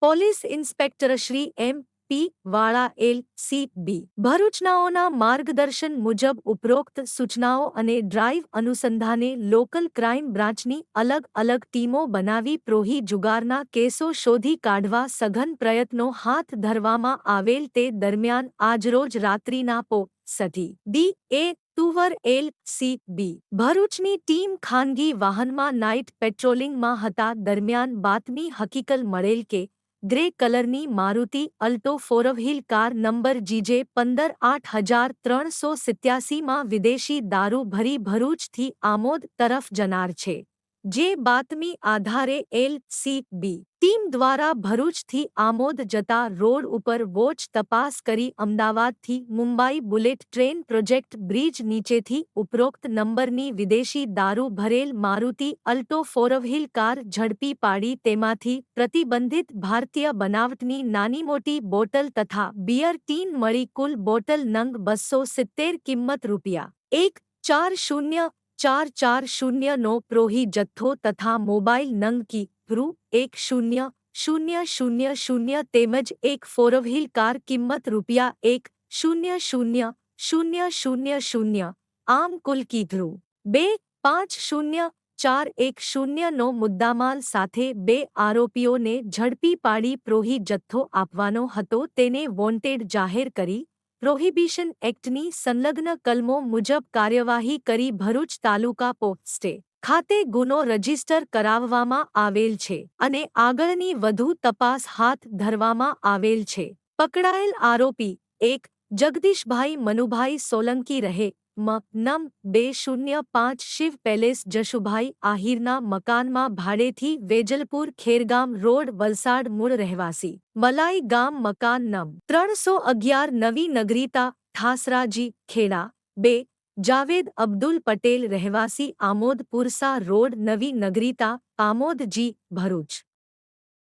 Police inspector Shri એમ.પી. વાળા એલ.સી.બી. ભરૂચનાઓના માર્ગદર્શન મુજબ ઉપરોક્ત સૂચનાઓ અને ડ્રાઇવ અનુસંધાને લોકલ ક્રાઇમ બ્રાન્ચની અલગ અલગ ટીમો બનાવી પ્રોહી જુગારના કેસો શોધી કાઢવા સઘન પ્રયત્નો હાથ ધરવામાં આવેલ તે દરમિયાન આજરોજ રાત્રિના પો. ડી.એ. તુવર એલ.સી.બી. ભરૂચની ટીમ ખાનગી વાહનમાં નાઇટ પેટ્રોલિંગમાં હતા દરમિયાન બાતમી હકીકત મળેલ કે ગ્રે કલરની Maruti Alto four-wheel car number GJ 158387માં વિદેશી દારૂ ભરી ભરૂચથી આમોદ તરફ જનાર છે. જે બાતમી આધારે એલ.સી.બી. ટીમ દ્વારા ભરૂચથી આમોદ જતા રોડ ઉપર વોચ તપાસ કરી અમદાવાદથી Mumbai bullet train project bridge નીચેથી ઉપરોક્ત નંબરની વિદેશી દારૂ ભરેલ મારુતિ અલ્ટો ફોરવ્હીલ કાર ઝડપી પાડી તેમાંથી પ્રતિબંધિત ભારતીય બનાવટની નાની મોટી બોટલ તથા બિયર ટીન મળી કુલ બોટલ નંગ 270 કિંમત રૂપિયા 10,440નો પ્રોહી જથ્થો તથા મોબાઈલ નંગ કી રૂ. 10,000 તેમજ એક ફોરવ્હીલ કાર કિંમત રૂપિયા 1,00,000 આમ કુલ કી રૂ. 2,50,410નો મુદ્દામાલ સાથે બે આરોપીઓને ઝડપી પાડી પ્રોહી જથ્થો આપવાનો હતો તેને વોન્ટેડ જાહેર કરી પ્રોહિબિશન એક્ટની સંલગ્ન કલમો મુજબ કાર્યવાહી કરી ભરૂચ તાલુકા પોસ્ટે ખાતે ગુનો રજીસ્ટર કરાવવામાં આવેલ છે અને આગળની વધુ તપાસ હાથ ધરવામાં આવેલ છે. પકડાયેલ આરોપી 1. જગદીશભાઈ મનુભાઈ સોલંકી રહે નં. 205 શિવ પેલેસ જશુભાઈ આહિરના મકાનમાં ભાડેથી વેજલપુર ખેરગામ રોડ વલસાડ મૂળ રહેવાસી મલાઈ ગામ મકાન નં. 311 નવી નગરીતા ઠાસરાજી ખેડા 2. જાવેદ અબ્દુલ પટેલ રહેવાસી આમોદ પુરસા રોડ નવી નગરીતા આમોદ જી. ભરૂચ